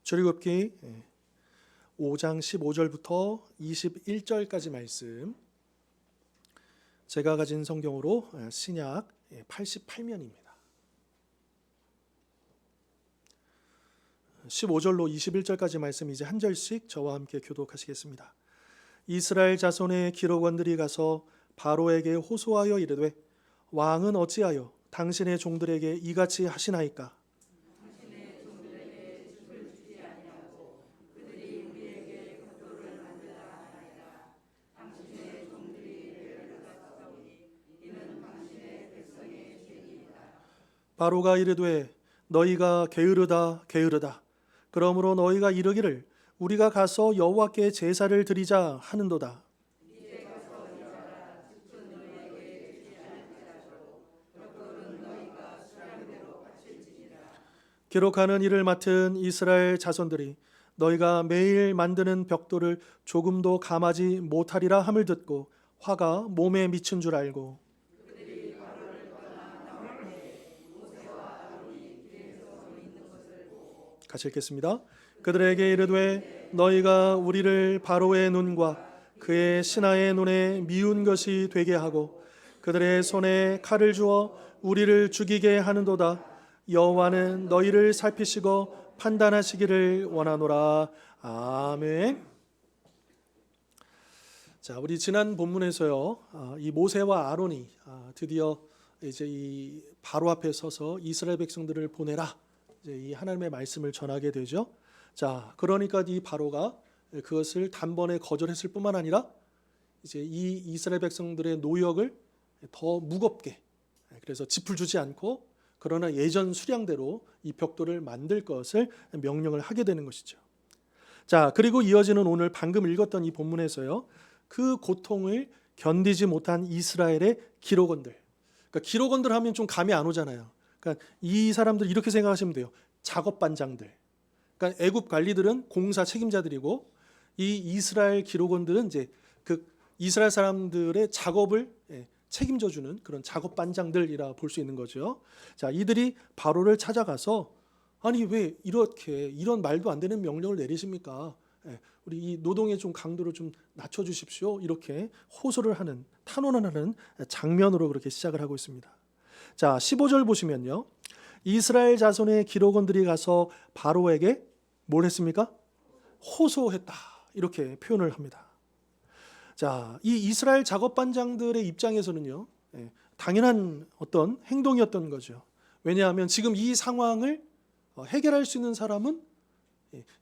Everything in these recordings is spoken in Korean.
출애굽기 5장 15절부터 21절까지 말씀, 제가 가진 성경으로 신약 88면입니다. 15절로 21절까지 말씀 이제 한 절씩 저와 함께 교독하시겠습니다. 이스라엘 자손의 기록원들이 가서 바로에게 호소하여 이르되, 왕은 어찌하여 당신의 종들에게 이같이 하시나이까? 바로가 이르되, 너희가 게으르다 게으르다. 그러므로 너희가 이르기를 우리가 가서 여호와께 제사를 드리자 하는도다. 기록하는 일을 맡은 이스라엘 자손들이 너희가 매일 만드는 벽돌을 조금도 감하지 못하리라 함을 듣고 화가 몸에 미친 줄 알고, 같이 읽겠습니다. 그들에게 이르되, 너희가 우리를 바로의 눈과 그의 신하의 눈에 미운 것이 되게 하고 그들의 손에 칼을 주어 우리를 죽이게 하는도다. 여호와는 너희를 살피시고 판단하시기를 원하노라. 아멘. 자, 우리 지난 본문에서요, 이 모세와 아론이 드디어 이제 이 바로 앞에 서서 이스라엘 백성들을 보내라, 이제 이 하나님의 말씀을 전하게 되죠. 자, 그러니까 이 바로가 그것을 단번에 거절했을 뿐만 아니라 이제 이 이스라엘 백성들의 노역을 더 무겁게, 그래서 짚을 주지 않고 그러나 예전 수량대로 이 벽돌을 만들 것을 명령을 하게 되는 것이죠. 자, 그리고 이어지는 오늘 방금 읽었던 이 본문에서요, 그 고통을 견디지 못한 이스라엘의 기록원들. 그러니까 기록원들 하면 좀 감이 안 오잖아요. 그러니까 이 사람들 이렇게 생각하시면 돼요. 작업 반장들. 그러니까 애굽 관리들은 공사 책임자들이고, 이 이스라엘 기록원들은 이제 그 이스라엘 사람들의 작업을 책임져 주는 그런 작업 반장들이라 볼 수 있는 거죠. 자, 이들이 바로를 찾아가서, 아니 왜 이렇게 이런 말도 안 되는 명령을 내리십니까? 우리 이 노동의 좀 강도를 좀 낮춰 주십시오. 이렇게 호소를 하는, 탄원하는 장면으로 그렇게 시작을 하고 있습니다. 자, 15절 보시면요, 이스라엘 자손의 기록원들이 가서 바로에게 뭘 했습니까? 호소했다, 이렇게 표현을 합니다. 자, 이 이스라엘 작업반장들의 입장에서는요, 당연한 어떤 행동이었던 거죠. 왜냐하면 지금 이 상황을 해결할 수 있는 사람은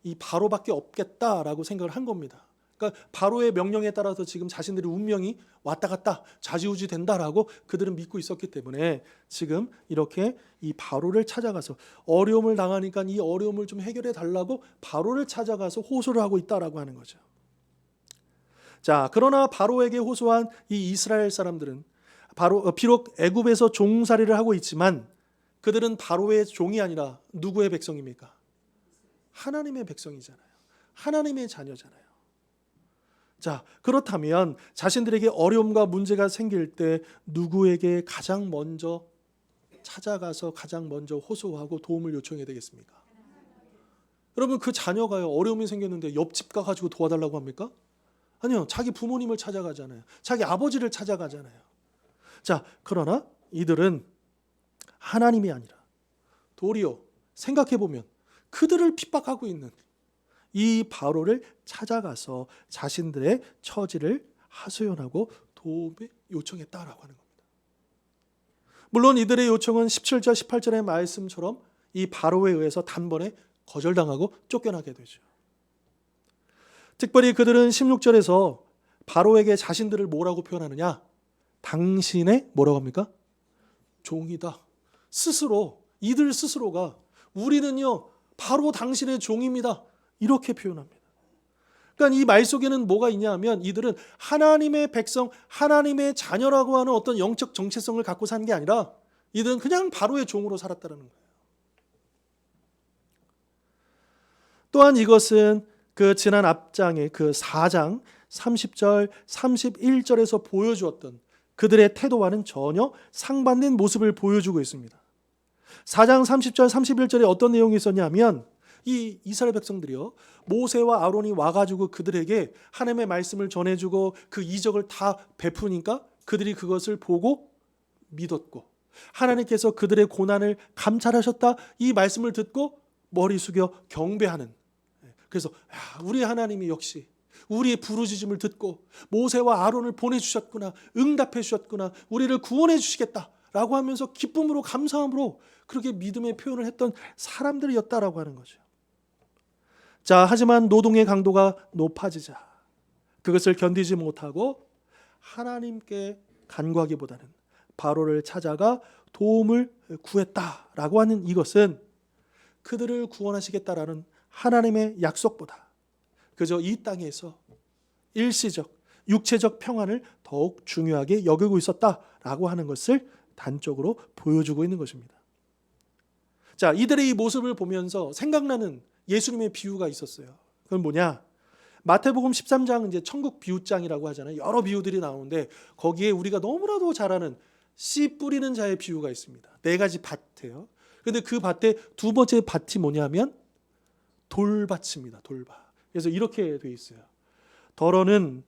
이 바로밖에 없겠다라고 생각을 한 겁니다. 그러니까 바로의 명령에 따라서 지금 자신들의 운명이 왔다 갔다 좌지우지 된다라고 그들은 믿고 있었기 때문에 지금 이렇게 이 바로를 찾아가서 어려움을 당하니까 이 어려움을 좀 해결해 달라고 바로를 찾아가서 호소를 하고 있다라고 하는 거죠. 자, 그러나 바로에게 호소한 이 이스라엘 사람들은 비록 애굽에서 종살이를 하고 있지만 그들은 바로의 종이 아니라 누구의 백성입니까? 하나님의 백성이잖아요. 하나님의 자녀잖아요. 자, 그렇다면 자신들에게 어려움과 문제가 생길 때 누구에게 가장 먼저 찾아가서 가장 먼저 호소하고 도움을 요청해야 되겠습니까? 여러분, 그 자녀가요, 어려움이 생겼는데 옆집 가가지고 도와달라고 합니까? 아니요, 자기 부모님을 찾아가잖아요. 자기 아버지를 찾아가잖아요. 자, 그러나 이들은 하나님이 아니라 도리어 생각해보면 그들을 핍박하고 있는 이 바로를 찾아가서 자신들의 처지를 하소연하고 도움을 요청했다라고 하는 겁니다. 물론 이들의 요청은 17절, 18절의 말씀처럼 이 바로에 의해서 단번에 거절당하고 쫓겨나게 되죠. 특별히 그들은 16절에서 바로에게 자신들을 뭐라고 표현하느냐? 당신의 뭐라고 합니까? 종이다. 스스로, 이들 스스로가 우리는요, 바로 당신의 종입니다, 이렇게 표현합니다. 그러니까 이 말 속에는 뭐가 있냐 하면 이들은 하나님의 백성, 하나님의 자녀라고 하는 어떤 영적 정체성을 갖고 산 게 아니라 이들은 그냥 바로의 종으로 살았다는 거예요. 또한 이것은 그 지난 앞장의 그 4장 30절, 31절에서 보여주었던 그들의 태도와는 전혀 상반된 모습을 보여주고 있습니다. 4장 30절, 31절에 어떤 내용이 있었냐면 이 이스라엘 백성들이요, 모세와 아론이 와가지고 그들에게 하나님의 말씀을 전해주고 그 이적을 다 베푸니까 그들이 그것을 보고 믿었고, 하나님께서 그들의 고난을 감찰하셨다, 이 말씀을 듣고 머리 숙여 경배하는. 그래서 우리 하나님이 역시 우리의 부르짖음을 듣고 모세와 아론을 보내주셨구나, 응답해 주셨구나, 우리를 구원해 주시겠다라고 하면서 기쁨으로 감사함으로 그렇게 믿음의 표현을 했던 사람들이었다라고 하는 거죠. 자, 하지만 노동의 강도가 높아지자 그것을 견디지 못하고 하나님께 간구하기보다는 바로를 찾아가 도움을 구했다라고 하는 이것은 그들을 구원하시겠다라는 하나님의 약속보다 그저 이 땅에서 일시적 육체적 평안을 더욱 중요하게 여기고 있었다라고 하는 것을 단적으로 보여주고 있는 것입니다. 자, 이들의 이 모습을 보면서 생각나는 예수님의 비유가 있었어요. 그건 뭐냐? 마태복음 13장 이제 천국 비유장이라고 하잖아요. 여러 비유들이 나오는데 거기에 우리가 너무나도 잘 아는 씨 뿌리는 자의 비유가 있습니다. 4가지 밭이에요. 그런데 그 밭의 두 번째 밭이 뭐냐면 돌밭입니다. 돌밭. 그래서 이렇게 돼 있어요. 더러는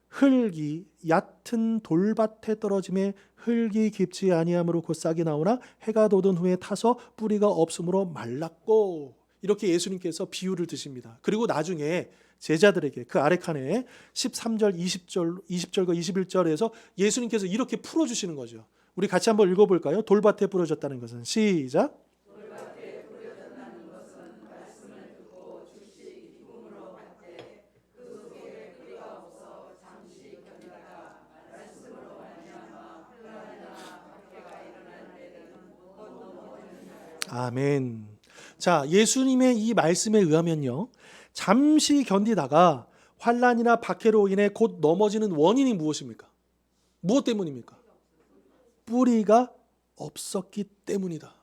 흙이 얕은 돌밭에 떨어짐에 흙이 깊지 아니함으로 곧 싹이 나오나 해가 돋은 후에 타서 뿌리가 없으므로 말랐고, 이렇게 예수님께서 비유를 드십니다. 그리고 나중에 제자들에게 그 아래 칸에 13절, 20절과 21절에서 예수님께서 이렇게 풀어주시는 거죠. 우리 같이 한번 읽어볼까요? 돌밭에 뿌려졌다는 것은 시작. 돌밭에 뿌려졌다는 것은 말씀을 듣고 즉시 기쁨으로 받되 그 속에 뿌리가 없어 잠시 견디다가 말씀으로 말미암아 혼란이나 박해가 일어날 때는 곧 넘어지는 자라. 아멘. 자, 예수님의 이 말씀에 의하면요, 잠시 견디다가 환난이나 박해로 인해 곧 넘어지는 원인이 무엇입니까? 무엇 때문입니까? 뿌리가 없었기 때문이다.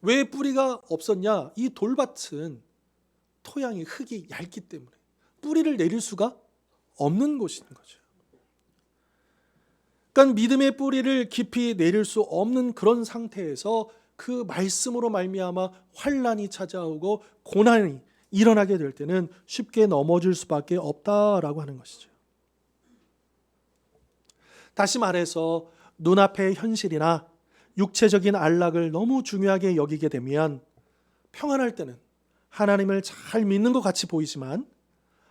왜 뿌리가 없었냐? 이 돌밭은 토양이 흙이 얇기 때문에 뿌리를 내릴 수가 없는 곳인 거죠. 그러니까 믿음의 뿌리를 깊이 내릴 수 없는 그런 상태에서 그 말씀으로 말미암아 환난이 찾아오고 고난이 일어나게 될 때는 쉽게 넘어질 수밖에 없다라고 하는 것이죠. 다시 말해서 눈앞의 현실이나 육체적인 안락을 너무 중요하게 여기게 되면 평안할 때는 하나님을 잘 믿는 것 같이 보이지만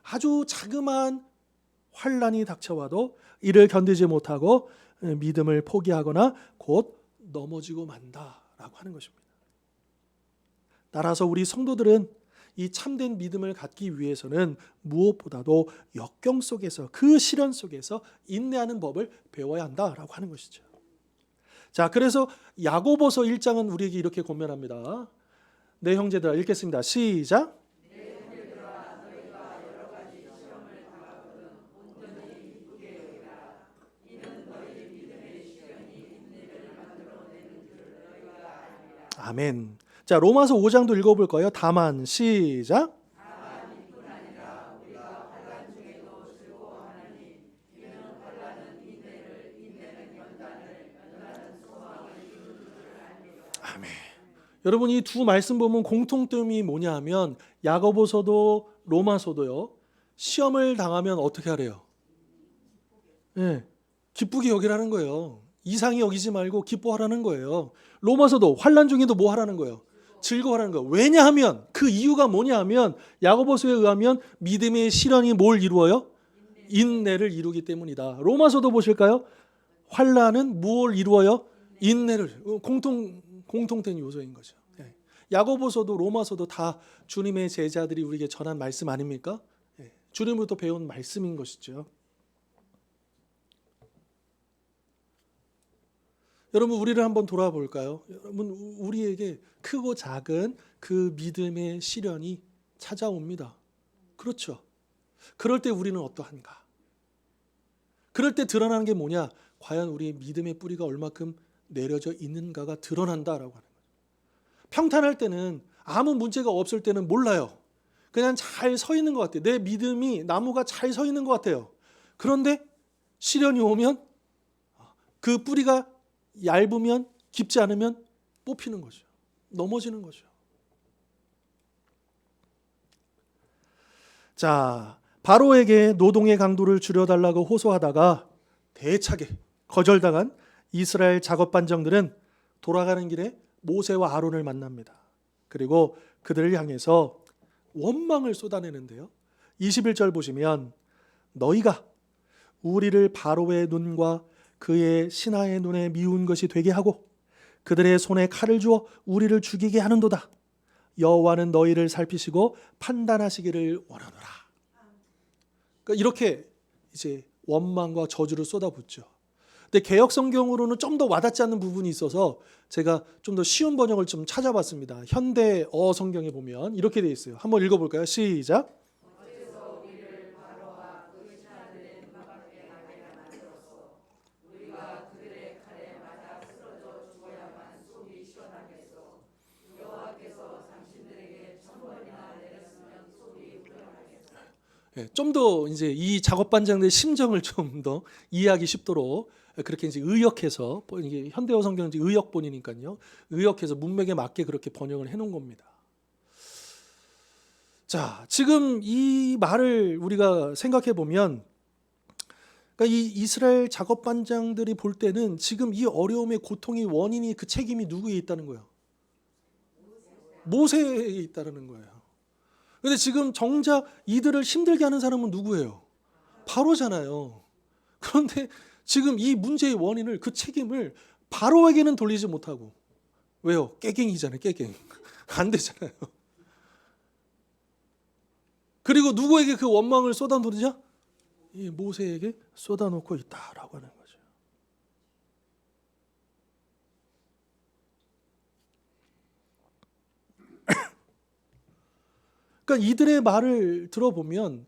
아주 자그마한 환난이 닥쳐와도 이를 견디지 못하고 믿음을 포기하거나 곧 넘어지고 만다라고 하는 것입니다. 따라서 우리 성도들은 이 참된 믿음을 갖기 위해서는 무엇보다도 역경 속에서, 그 시련 속에서 인내하는 법을 배워야 한다라고 하는 것이죠. 자, 그래서 야고보서 1장은 우리에게 이렇게 권면합니다. 네, 형제들아, 읽겠습니다. 시작. 내 형제들아 너희가 여러 가지 시험을 당하거든 온전히 기쁘게 여기라. 이는 너희 믿음의 시련이 인내를 만들어내는 줄 너희가 아니라. 아멘. 자, 로마서 5장도 읽어볼 거예요. 다만 시작. 다만 이뿐 아니라 우리가 환난 중에도 즐거워하나니 이는 환난은 인내를, 인내는 연단을, 연단은 소망을 이루는 줄 알미라. 아멘. 여러분, 이 두 말씀 보면 공통점이 뭐냐 하면 야고보서도 로마서도요, 시험을 당하면 어떻게 하래요? 네, 기쁘게 여기라는 거예요. 이상히 여기지 말고 기뻐하라는 거예요. 로마서도 환난 중에도 뭐 하라는 거예요? 즐거워하라는 거예요. 왜냐하면 그 이유가 뭐냐 하면 야고보서에 의하면 믿음의 시련이 뭘 이루어요? 인내를 이루기 때문이다. 로마서도 보실까요? 환난은 뭘 이루어요? 인내를. 공통된 요소인 거죠. 야고보서도 로마서도 다 주님의 제자들이 우리에게 전한 말씀 아닙니까? 주님으로부터 배운 말씀인 것이죠. 여러분, 우리를 한번 돌아볼까요? 여러분, 우리에게 크고 작은 그 믿음의 시련이 찾아옵니다. 그렇죠. 그럴 때 우리는 어떠한가? 그럴 때 드러나는 게 뭐냐? 과연 우리의 믿음의 뿌리가 얼마큼 내려져 있는가가 드러난다라고 하는 거예요. 평탄할 때는, 아무 문제가 없을 때는 몰라요. 그냥 잘 서 있는 것 같아요. 내 믿음이, 나무가 잘 서 있는 것 같아요. 그런데 시련이 오면 그 뿌리가 얇으면, 깊지 않으면 뽑히는 거죠. 넘어지는 거죠. 자, 바로에게 노동의 강도를 줄여달라고 호소하다가 대차게 거절당한 이스라엘 작업반정들은 돌아가는 길에 모세와 아론을 만납니다. 그리고 그들을 향해서 원망을 쏟아내는데요. 21절 보시면 너희가 우리를 바로의 눈과 그의 신하의 눈에 미운 것이 되게 하고 그들의 손에 칼을 주어 우리를 죽이게 하는도다. 여호와는 너희를 살피시고 판단하시기를 원하노라. 그러니까 이렇게 이제 원망과 저주를 쏟아붓죠. 근데 개역 성경으로는 좀 더 와닿지 않는 부분이 있어서 제가 좀 더 쉬운 번역을 좀 찾아봤습니다. 현대어 성경에 보면 이렇게 돼 있어요. 한번 읽어볼까요? 시작. 좀 더 이제 이 작업 반장들의 심정을 좀 더 이해하기 쉽도록 그렇게 이제 의역해서 이게 현대어 성경은 이제 의역본이니까요. 의역해서 문맥에 맞게 그렇게 번역을 해놓은 겁니다. 자, 지금 이 말을 우리가 생각해 보면, 그러니까 이 이스라엘 작업 반장들이 볼 때는 지금 이 어려움의 고통의 원인이 그 책임이 누구에 있다는 거예요? 모세에 있다는 거예요. 근데 지금 정작 이들을 힘들게 하는 사람은 누구예요? 바로잖아요. 그런데 지금 이 문제의 원인을 그 책임을 바로에게는 돌리지 못하고 왜요? 깨갱이잖아요. 깨갱. 안 되잖아요. 그리고 누구에게 그 원망을 쏟아놓느냐? 이 모세에게 쏟아놓고 있다라고 하는 거죠. 그러니까 이들의 말을 들어보면,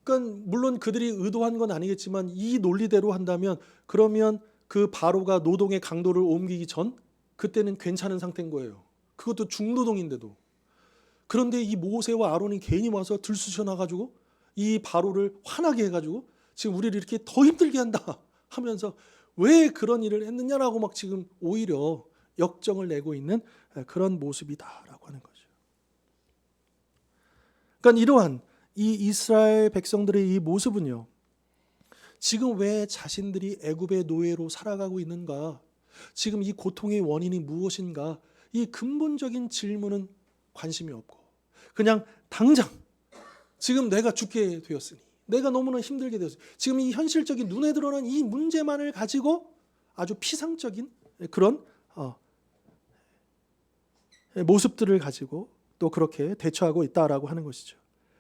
그러니까 물론 그들이 의도한 건 아니겠지만 이 논리대로 한다면 그러면 그 바로가 노동의 강도를 옮기기 전 그때는 괜찮은 상태인 거예요. 그것도 중노동인데도. 그런데 이 모세와 아론이 괜히 와서 들쑤셔 놔가지고 이 바로를 화나게 해가지고 지금 우리를 이렇게 더 힘들게 한다 하면서 왜 그런 일을 했느냐라고 막 지금 오히려 역정을 내고 있는 그런 모습이다라고 하는 거죠. 그러니까 이러한 이 이스라엘 백성들의 이 모습은요, 지금 왜 자신들이 애굽의 노예로 살아가고 있는가, 지금 이 고통의 원인이 무엇인가, 이 근본적인 질문은 관심이 없고 그냥 당장 지금 내가 죽게 되었으니, 내가 너무나 힘들게 되었으니, 지금 이 현실적인 눈에 드러난 이 문제만을 가지고 아주 피상적인 그런 모습들을 가지고 또 그렇게 대처하고 있다라고 하는 것이죠.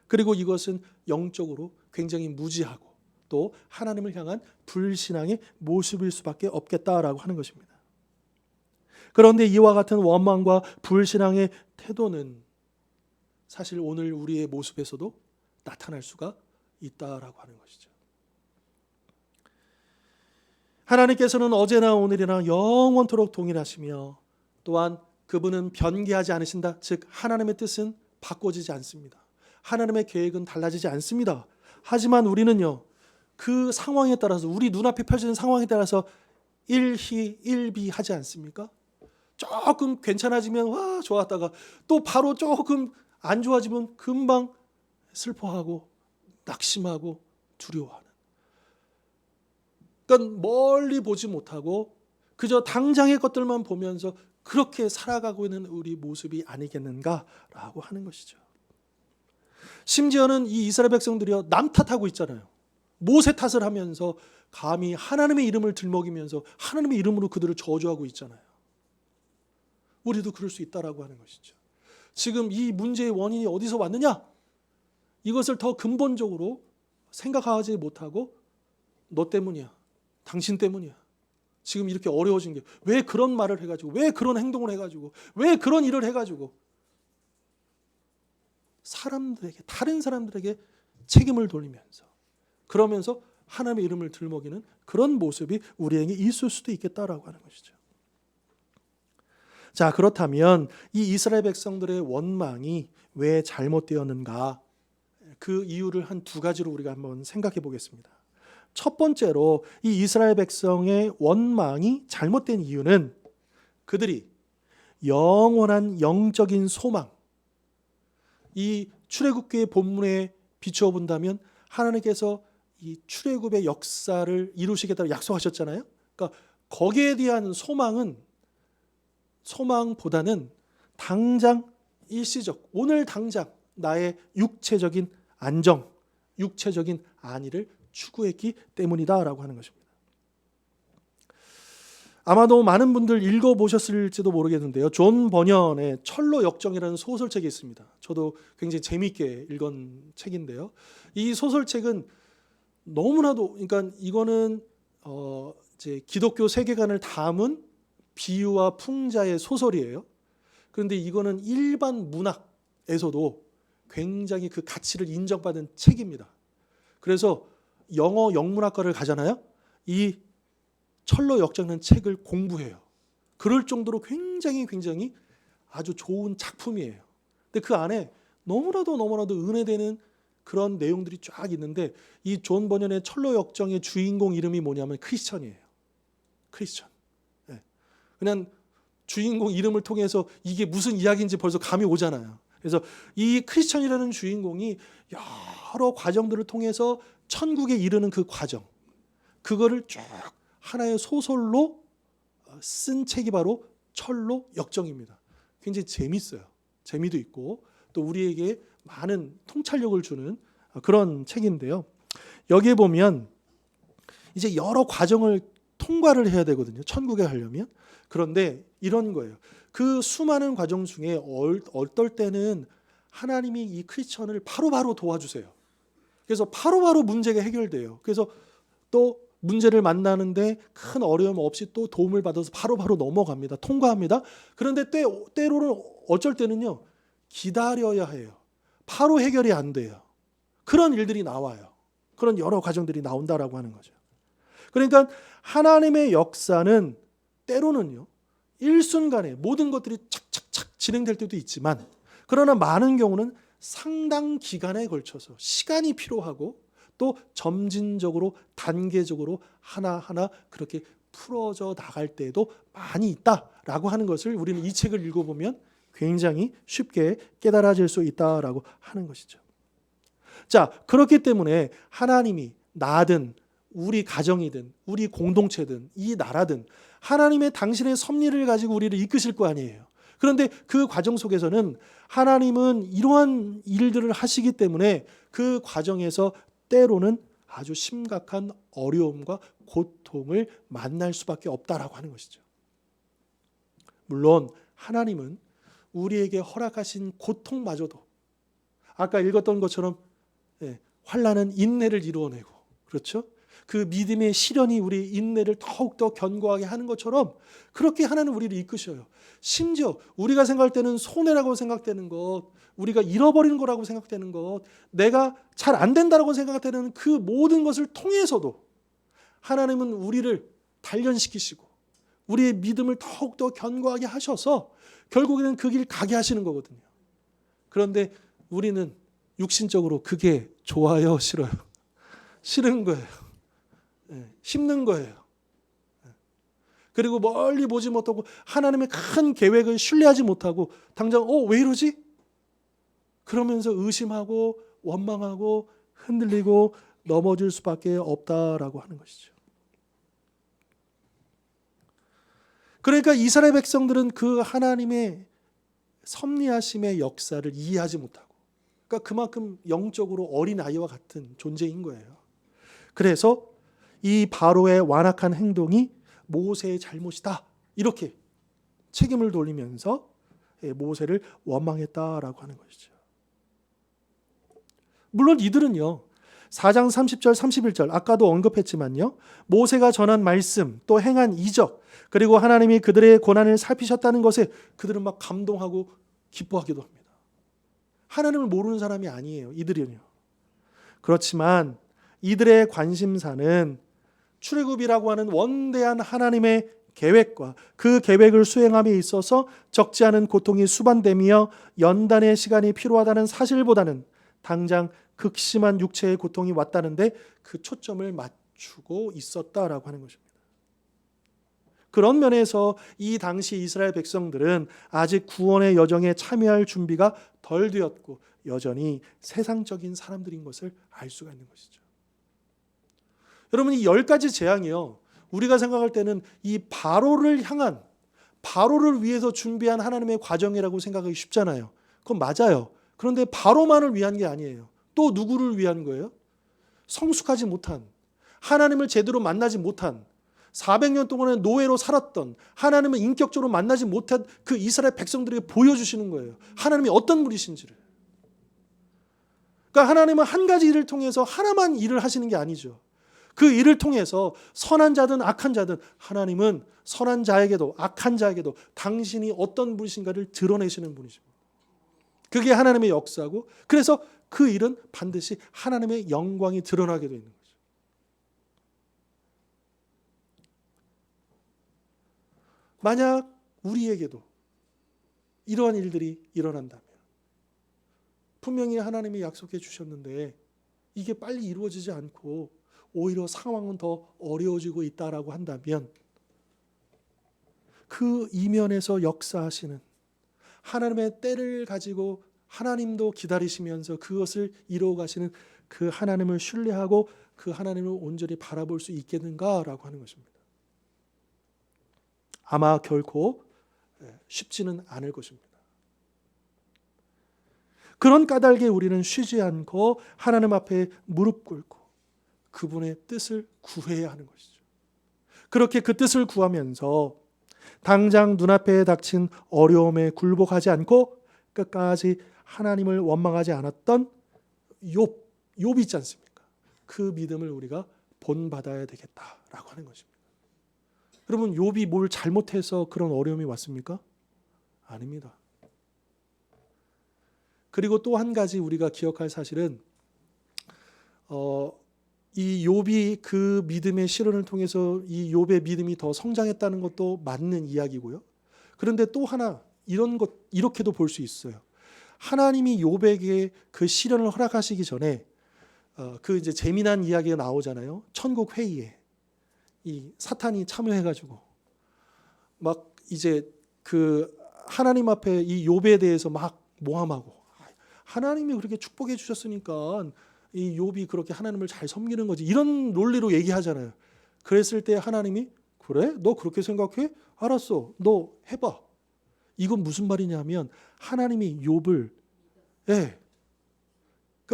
그리고 이것은 영적으로 굉장히 무지하고 또 하나님을 향한 불신앙의 모습일 수밖에 없겠다라고 하는 것입니다. 그런데 이와 같은 원망과 불신앙의 태도는 사실 오늘 우리의 모습에서도 나타날 수가 있다라고 하는 것이죠. 하나님께서는 어제나 오늘이나 영원토록 동일하시며 또한 그분은 변개하지 않으신다. 즉 하나님의 뜻은 바꿔지지 않습니다. 하나님의 계획은 달라지지 않습니다. 하지만 우리는요, 그 상황에 따라서, 우리 눈앞에 펼쳐진 상황에 따라서 일희 일비하지 않습니까? 조금 괜찮아지면 와 좋았다가 또 바로 조금 안 좋아지면 금방 슬퍼하고 낙심하고 두려워하는. 그러니까 멀리 보지 못하고 그저 당장의 것들만 보면서 그렇게 살아가고 있는 우리 모습이 아니겠는가라고 하는 것이죠. 심지어는 이 이스라엘 백성들이요, 남 탓하고 있잖아요. 모세 탓을 하면서 감히 하나님의 이름을 들먹이면서 하나님의 이름으로 그들을 저주하고 있잖아요. 우리도 그럴 수 있다라고 하는 것이죠. 지금 이 문제의 원인이 어디서 왔느냐? 이것을 더 근본적으로 생각하지 못하고 너 때문이야, 당신 때문이야, 지금 이렇게 어려워진 게 왜 그런 말을 해가지고, 왜 그런 행동을 해가지고, 왜 그런 일을 해가지고 사람들에게, 다른 사람들에게 책임을 돌리면서 그러면서 하나님의 이름을 들먹이는 그런 모습이 우리에게 있을 수도 있겠다라고 하는 것이죠. 자, 그렇다면 이 이스라엘 백성들의 원망이 왜 잘못되었는가? 그 이유를 한 두 가지로 우리가 한번 생각해 보겠습니다. 첫 번째로 이 이스라엘 백성의 원망이 잘못된 이유는 그들이 영원한 영적인 소망, 이 출애굽기의 본문에 비추어 본다면 하나님께서 이 출애굽의 역사를 이루시겠다고 약속하셨잖아요. 그러니까 거기에 대한 소망보다는 당장 일시적, 오늘 당장 나의 육체적인 안정, 육체적인 안위를 추구했기 때문이다라고 하는 것입니다. 아마도 많은 분들 읽어보셨을지도 모르겠는데요. 존 버년의 철로 역정이라는 소설책이 있습니다. 저도 굉장히 재미있게 읽은 책인데요. 이 소설책은 너무나도, 그러니까 이거는 이제 기독교 세계관을 담은 비유와 풍자의 소설이에요. 그런데 이거는 일반 문학에서도 굉장히 그 가치를 인정받은 책입니다. 그래서 영어 영문학과를 가잖아요. 이 철로 역정이라는 책을 공부해요. 그럴 정도로 굉장히 아주 좋은 작품이에요. 근데 그 안에 너무나도 은혜되는 그런 내용들이 쫙 있는데, 이 존 버년의 철로 역정의 주인공 이름이 뭐냐면 크리스천이에요. 크리스천. 네. 그냥 주인공 이름을 통해서 이게 무슨 이야기인지 벌써 감이 오잖아요. 그래서 이 크리스천이라는 주인공이 여러 과정들을 통해서 천국에 이르는 그 과정, 그거를 쭉 하나의 소설로 쓴 책이 바로 철로 역정입니다. 굉장히 재밌어요. 재미도 있고 또 우리에게 많은 통찰력을 주는 그런 책인데요. 여기에 보면 이제 여러 과정을 통과를 해야 되거든요. 천국에 가려면. 그런데 이런 거예요. 그 수많은 과정 중에 어떨 때는 하나님이 이 크리스천을 바로바로 도와주세요. 그래서 바로바로 문제가 해결돼요. 그래서 또 문제를 만나는데 큰 어려움 없이 또 도움을 받아서 바로바로 넘어갑니다. 통과합니다. 그런데 때로는 어쩔 때는요, 기다려야 해요. 바로 해결이 안 돼요. 그런 일들이 나와요. 그런 여러 과정들이 나온다라고 하는 거죠. 그러니까 하나님의 역사는 때로는요, 일순간에 모든 것들이 착착착 진행될 때도 있지만, 그러나 많은 경우는 상당 기간에 걸쳐서 시간이 필요하고 또 점진적으로 단계적으로 하나하나 그렇게 풀어져 나갈 때도 많이 있다라고 하는 것을 우리는 이 책을 읽어보면 굉장히 쉽게 깨달아질 수 있다라고 하는 것이죠. 자, 그렇기 때문에 하나님이 나든 우리 가정이든 우리 공동체든 이 나라든 하나님의 당신의 섭리를 가지고 우리를 이끄실 거 아니에요. 그런데 그 과정 속에서는 하나님은 이러한 일들을 하시기 때문에 그 과정에서 때로는 아주 심각한 어려움과 고통을 만날 수밖에 없다라고 하는 것이죠. 물론 하나님은 우리에게 허락하신 고통마저도 아까 읽었던 것처럼 환난은 인내를 이루어내고, 그렇죠? 그 믿음의 시련이 우리 인내를 더욱더 견고하게 하는 것처럼 그렇게 하나님 우리를 이끄셔요. 심지어 우리가 생각할 때는 손해라고 생각되는 것, 우리가 잃어버리는 거라고 생각되는 것, 내가 잘 안 된다라고 생각되는 그 모든 것을 통해서도 하나님은 우리를 단련시키시고 우리의 믿음을 더욱더 견고하게 하셔서 결국에는 그 길 가게 하시는 거거든요. 그런데 우리는 육신적으로 그게 좋아요, 싫어요? 싫은 거예요. 힘든 거예요. 그리고 멀리 보지 못하고 하나님의 큰 계획을 신뢰하지 못하고 당장 왜 이러지? 그러면서 의심하고 원망하고 흔들리고 넘어질 수밖에 없다라고 하는 것이죠. 그러니까 이스라엘 백성들은 그 하나님의 섭리하심의 역사를 이해하지 못하고, 그러니까 그만큼 영적으로 어린아이와 같은 존재인 거예요. 그래서 이 바로의 완악한 행동이 모세의 잘못이다, 이렇게 책임을 돌리면서 모세를 원망했다라고 하는 것이죠. 물론 이들은요, 4장 30절 31절 아까도 언급했지만요, 모세가 전한 말씀 또 행한 이적, 그리고 하나님이 그들의 고난을 살피셨다는 것에 그들은 막 감동하고 기뻐하기도 합니다. 하나님을 모르는 사람이 아니에요, 이들은요. 그렇지만 이들의 관심사는 출애굽이라고 하는 원대한 하나님의 계획과 그 계획을 수행함에 있어서 적지 않은 고통이 수반되며 연단의 시간이 필요하다는 사실보다는 당장 극심한 육체의 고통이 왔다는데 그 초점을 맞추고 있었다라고 하는 것입니다. 그런 면에서 이 당시 이스라엘 백성들은 아직 구원의 여정에 참여할 준비가 덜 되었고 여전히 세상적인 사람들인 것을 알 수가 있는 것이죠. 여러분, 이 10가지 재앙이요, 우리가 생각할 때는 이 바로를 향한, 바로를 위해서 준비한 하나님의 과정이라고 생각하기 쉽잖아요. 그건 맞아요. 그런데 바로만을 위한 게 아니에요. 또 누구를 위한 거예요? 성숙하지 못한, 하나님을 제대로 만나지 못한, 400년 동안의 노예로 살았던, 하나님을 인격적으로 만나지 못한 그 이스라엘 백성들에게 보여주시는 거예요. 하나님이 어떤 분이신지를. 그러니까 하나님은 한 가지 일을 통해서 하나만 일을 하시는 게 아니죠. 그 일을 통해서 선한 자든 악한 자든 하나님은 선한 자에게도 악한 자에게도 당신이 어떤 분이신가를 드러내시는 분이십니다. 그게 하나님의 역사고, 그래서 그 일은 반드시 하나님의 영광이 드러나게 되는 거죠. 만약 우리에게도 이러한 일들이 일어난다면, 분명히 하나님이 약속해 주셨는데 이게 빨리 이루어지지 않고 오히려 상황은 더 어려워지고 있다라고 한다면, 그 이면에서 역사하시는 하나님의 때를 가지고 하나님도 기다리시면서 그것을 이루어 가시는 그 하나님을 신뢰하고 그 하나님을 온전히 바라볼 수 있겠는가라고 하는 것입니다. 아마 결코 쉽지는 않을 것입니다. 그런 까닭에 우리는 쉬지 않고 하나님 앞에 무릎 꿇고 그분의 뜻을 구해야 하는 것이죠. 그렇게 그 뜻을 구하면서 당장 눈앞에 닥친 어려움에 굴복하지 않고 끝까지 하나님을 원망하지 않았던 욥이 있지 않습니까? 그 믿음을 우리가 본받아야 되겠다라고 하는 것입니다. 여러분, 욥이 뭘 잘못해서 그런 어려움이 왔습니까? 아닙니다. 그리고 또 한 가지 우리가 기억할 사실은 이 욥이 그 믿음의 실현을 통해서 이 욥의 믿음이 더 성장했다는 것도 맞는 이야기고요. 그런데 또 하나 이렇게도 볼 수 있어요. 하나님이 욥에게 그 실현을 허락하시기 전에 그 이제 재미난 이야기가 나오잖아요. 천국 회의에 이 사탄이 참여해가지고 막 이제 그 하나님 앞에 이 욥에 대해서 막 모함하고, 하나님이 그렇게 축복해 주셨으니까 이 욥이 그렇게 하나님을 잘 섬기는 거지, 이런 논리로 얘기하잖아요. 그랬을 때 하나님이, 그래? 너 그렇게 생각해? 알았어. 너 해봐. 이건 무슨 말이냐면 하나님이 욥을, 그러니까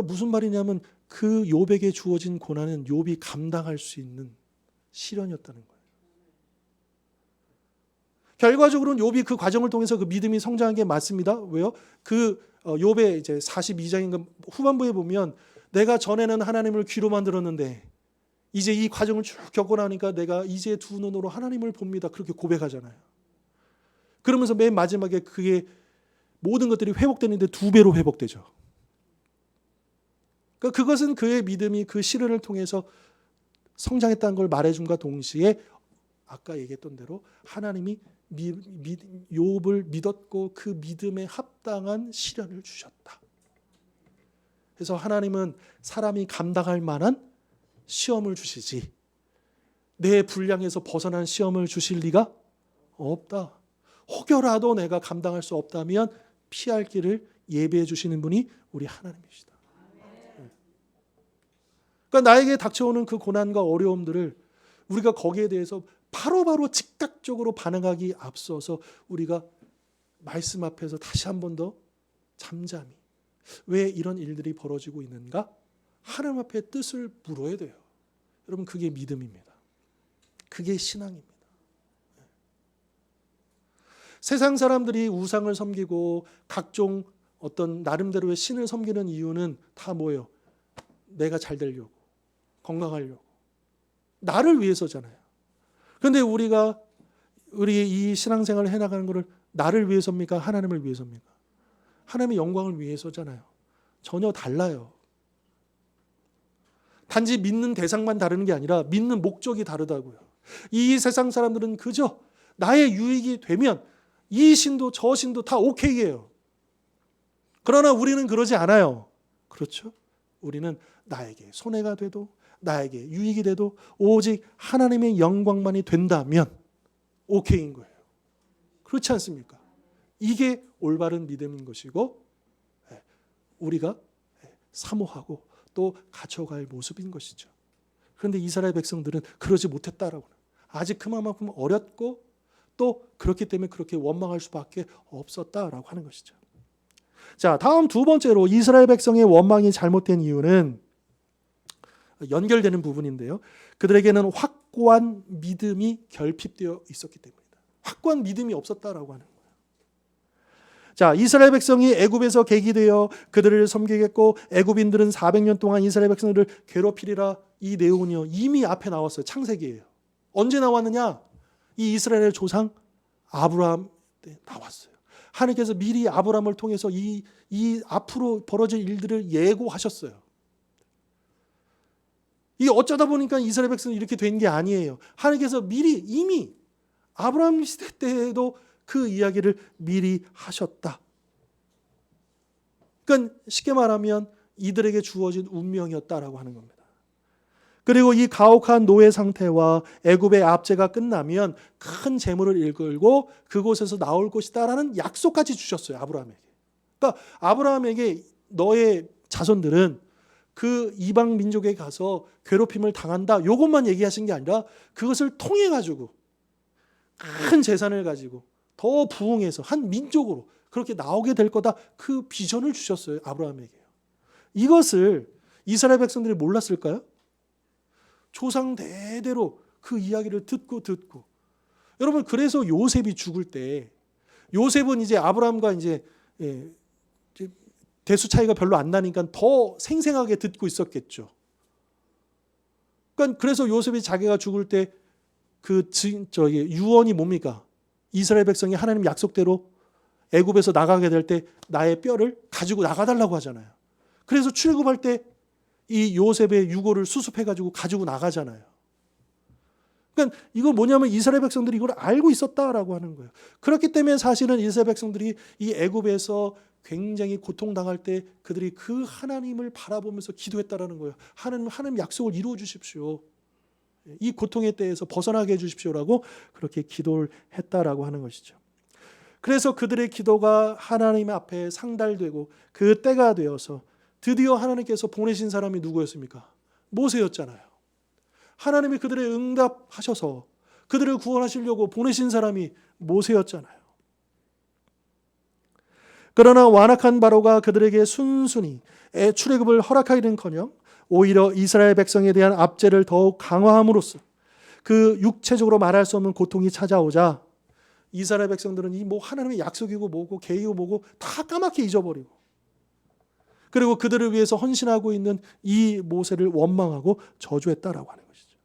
무슨 말이냐면 그 욥에게 주어진 고난은 욥이 감당할 수 있는 시련이었다는 거예요. 결과적으로는 욥이 그 과정을 통해서 그 믿음이 성장한 게 맞습니다. 왜요? 그 욥의 이제 42장인가 후반부에 보면, 내가 전에는 하나님을 귀로만 들었는데 이제 이 과정을 쭉 겪고 나니까 내가 이제 두 눈으로 하나님을 봅니다. 그렇게 고백하잖아요. 그러면서 맨 마지막에 그게 모든 것들이 회복되는데 2배로 회복되죠. 그러니까 그것은 그의 믿음이 그 시련을 통해서 성장했다는 걸 말해줌과 동시에 아까 얘기했던 대로 하나님이 욥을 믿었고 그 믿음에 합당한 시련을 주셨다. 그래서 하나님은 사람이 감당할 만한 시험을 주시지 내 분량에서 벗어난 시험을 주실 리가 없다. 혹여라도 내가 감당할 수 없다면 피할 길을 예비해 주시는 분이 우리 하나님이시다. 그러니까 나에게 닥쳐오는 그 고난과 어려움들을 우리가 거기에 대해서 바로바로 즉각적으로 반응하기 앞서서 우리가 말씀 앞에서 다시 한 번 더 잠잠히, 왜 이런 일들이 벌어지고 있는가? 하나님 앞에 뜻을 물어야 돼요. 여러분, 그게 믿음입니다. 그게 신앙입니다. 세상 사람들이 우상을 섬기고 각종 어떤 나름대로의 신을 섬기는 이유는 다 뭐예요? 내가 잘 되려고, 건강하려고, 나를 위해서잖아요. 그런데 우리 이 신앙생활을 해나가는 것을 나를 위해서입니까? 하나님을 위해서입니까? 하나님의 영광을 위해서잖아요. 전혀 달라요. 단지 믿는 대상만 다르는 게 아니라 믿는 목적이 다르다고요. 이 세상 사람들은 그저 나의 유익이 되면 이 신도 저 신도 다 오케이예요. 그러나 우리는 그러지 않아요. 그렇죠? 우리는 나에게 손해가 돼도 나에게 유익이 돼도 오직 하나님의 영광만이 된다면 오케이인 거예요. 그렇지 않습니까? 이게 올바른 믿음인 것이고 우리가 사모하고 또 갖춰갈 모습인 것이죠. 그런데 이스라엘 백성들은 그러지 못했다라고. 아직 그만큼 어렸고 또 그렇기 때문에 그렇게 원망할 수밖에 없었다라고 하는 것이죠. 자, 다음 두 번째로 이스라엘 백성의 원망이 잘못된 이유는 연결되는 부분인데요. 그들에게는 확고한 믿음이 결핍되어 있었기 때문이다. 확고한 믿음이 없었다라고 하는 거예요. 자, 이스라엘 백성이 애굽에서 계기되어 그들을 섬기겠고 애굽인들은 400년 동안 이스라엘 백성들을 괴롭히리라. 이 내용은요 이미 앞에 나왔어요. 창세기예요. 언제 나왔느냐? 이 이스라엘의 조상 아브라함 때 나왔어요. 하나님께서 미리 아브라함을 통해서 이 앞으로 벌어질 일들을 예고하셨어요. 이게 어쩌다 보니까 이스라엘 백성이 이렇게 된 게 아니에요. 하나님께서 미리 이미 아브라함 시대 때에도 그 이야기를 미리 하셨다. 그러니까 쉽게 말하면 이들에게 주어진 운명이었다라고 하는 겁니다. 그리고 이 가혹한 노예 상태와 애굽의 압제가 끝나면 큰 재물을 일끌고 그곳에서 나올 것이다라는 약속까지 주셨어요. 아브라함에게. 그러니까 아브라함에게 너의 자손들은 그 이방 민족에 가서 괴롭힘을 당한다. 이것만 얘기하신 게 아니라 그것을 통해 가지고 큰 재산을 가지고 더 부흥해서 한 민족으로 그렇게 나오게 될 거다. 그 비전을 주셨어요. 아브라함에게요. 이것을 이스라엘 백성들이 몰랐을까요? 조상 대대로 그 이야기를 듣고 여러분 그래서 요셉이 죽을 때 요셉은 이제 아브라함과 이제 대수 차이가 별로 안 나니까 더 생생하게 듣고 있었겠죠. 그러니까 그래서 요셉이 자기가 죽을 때 그 유언이 뭡니까? 이스라엘 백성이 하나님 약속대로 애굽에서 나가게 될 때 나의 뼈를 가지고 나가달라고 하잖아요. 그래서 출애굽할 때 이 요셉의 유고를 수습해가지고 가지고 나가잖아요. 그러니까 이거 뭐냐면 이스라엘 백성들이 이걸 알고 있었다라고 하는 거예요. 그렇기 때문에 사실은 이스라엘 백성들이 이 애굽에서 굉장히 고통당할 때 그들이 그 하나님을 바라보면서 기도했다라는 거예요. 하나님 약속을 이루어 주십시오. 이 고통의 때에서 벗어나게 해주십시오라고 그렇게 기도를 했다라고 하는 것이죠. 그래서 그들의 기도가 하나님 앞에 상달되고 그 때가 되어서 드디어 하나님께서 보내신 사람이 누구였습니까? 모세였잖아요. 하나님이 그들의 응답하셔서 그들을 구원하시려고 보내신 사람이 모세였잖아요. 그러나 완악한 바로가 그들에게 순순히 출애굽을 허락하기는커녕 오히려 이스라엘 백성에 대한 압제를 더욱 강화함으로써 그 육체적으로 말할 수 없는 고통이 찾아오자 이스라엘 백성들은 이 뭐 하나님의 약속이고 뭐고 계획이고 뭐고 다 까맣게 잊어버리고 그리고 그들을 위해서 헌신하고 있는 이 모세를 원망하고 저주했다라고 하는 것이죠.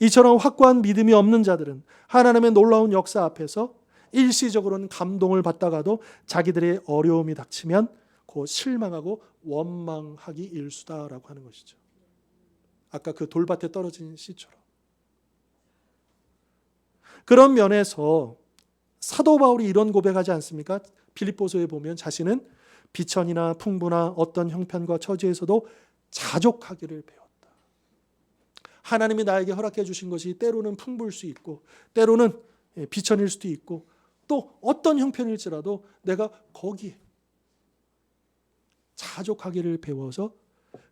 이처럼 확고한 믿음이 없는 자들은 하나님의 놀라운 역사 앞에서 일시적으로는 감동을 받다가도 자기들의 어려움이 닥치면 곧 실망하고 원망하기 일수다라고 하는 것이죠. 아까 그 돌밭에 떨어진 씨처럼. 그런 면에서 사도 바울이 이런 고백하지 않습니까? 빌립보서에 보면 자신은 비천이나 풍부나 어떤 형편과 처지에서도 자족하기를 배웠다. 하나님이 나에게 허락해 주신 것이 때로는 풍부일 수 있고 때로는 비천일 수도 있고 또 어떤 형편일지라도 내가 거기에 자족하기를 배워서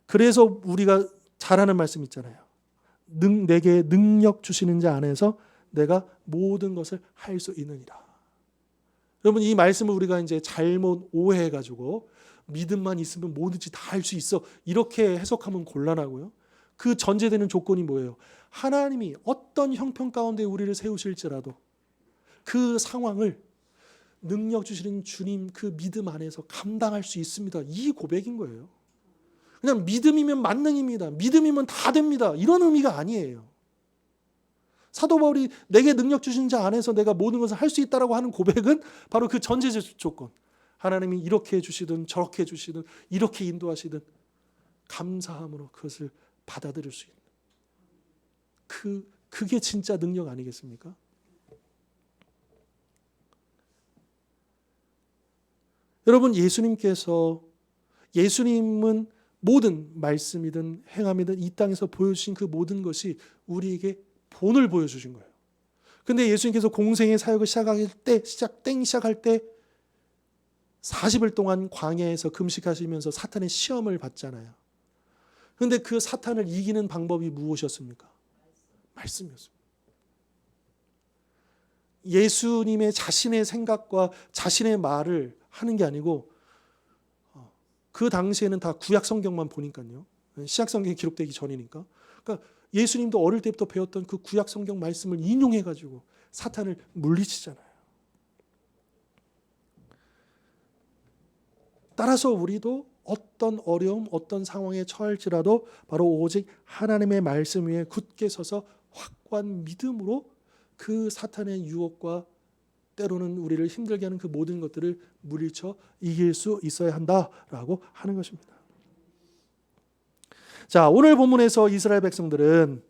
그래서 우리가 잘하는 말씀 있잖아요. 내게 능력 주시는 자 안에서 내가 모든 것을 할 수 있느니라. 여러분 이 말씀을 우리가 이제 잘못 오해해가지고 믿음만 있으면 뭐든지 다 할 수 있어 이렇게 해석하면 곤란하고요. 그 전제되는 조건이 뭐예요? 하나님이 어떤 형편 가운데 우리를 세우실지라도 그 상황을 능력 주시는 주님 그 믿음 안에서 감당할 수 있습니다. 이 고백인 거예요. 그냥 믿음이면 만능입니다. 믿음이면 다 됩니다. 이런 의미가 아니에요. 사도 바울이 내게 능력 주신 자 안에서 내가 모든 것을 할 수 있다라고 하는 고백은 바로 그 전제적 조건. 하나님이 이렇게 해주시든 저렇게 해주시든 이렇게 인도하시든 감사함으로 그것을 받아들일 수 있는 그게 진짜 능력 아니겠습니까? 여러분 예수님은 모든 말씀이든 행함이든 이 땅에서 보여주신 그 모든 것이 우리에게 본을 보여주신 거예요. 근데 예수님께서 공생의 사역을 시작할 때 40일 동안 광야에서 금식하시면서 사탄의 시험을 받잖아요. 근데 그 사탄을 이기는 방법이 무엇이었습니까? 말씀이었습니다. 예수님의 자신의 생각과 자신의 말을 하는 게 아니고 그 당시에는 다 구약 성경만 보니까요. 신약 성경이 기록되기 전이니까. 그러니까 예수님도 어릴 때부터 배웠던 그 구약 성경 말씀을 인용해 가지고 사탄을 물리치잖아요. 따라서 우리도 어떤 어려움, 어떤 상황에 처할지라도 바로 오직 하나님의 말씀 위에 굳게 서서 확고한 믿음으로 그 사탄의 유혹과 때로는 우리를 힘들게 하는 그 모든 것들을 물리쳐 이길 수 있어야 한다라고 하는 것입니다. 자, 오늘 본문에서 이스라엘 백성들은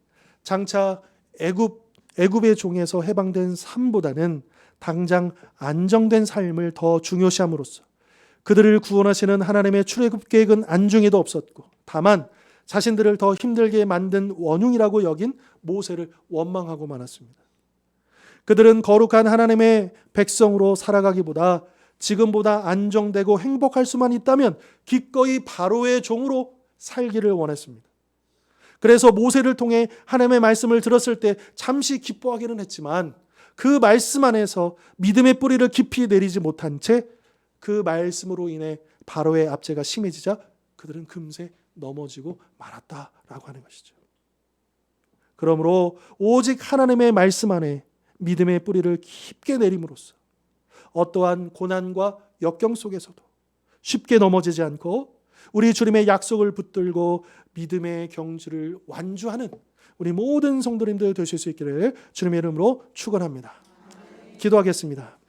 장차 애굽의 종에서 해방된 삶보다는 당장 안정된 삶을 더 중요시함으로써 그들을 구원하시는 하나님의 출애굽 계획은 안중에도 없었고 다만 자신들을 더 힘들게 만든 원흉이라고 여긴 모세를 원망하고 말았습니다. 그들은 거룩한 하나님의 백성으로 살아가기보다 지금보다 안정되고 행복할 수만 있다면 기꺼이 바로의 종으로 살기를 원했습니다. 그래서 모세를 통해 하나님의 말씀을 들었을 때 잠시 기뻐하기는 했지만 그 말씀 안에서 믿음의 뿌리를 깊이 내리지 못한 채 그 말씀으로 인해 바로의 압제가 심해지자 그들은 금세 넘어지고 말았다라고 하는 것이죠. 그러므로 오직 하나님의 말씀 안에 믿음의 뿌리를 깊게 내림으로써 어떠한 고난과 역경 속에서도 쉽게 넘어지지 않고 우리 주님의 약속을 붙들고 믿음의 경주를 완주하는 우리 모든 성도님들 되실 수 있기를 주님의 이름으로 축원합니다. 기도하겠습니다.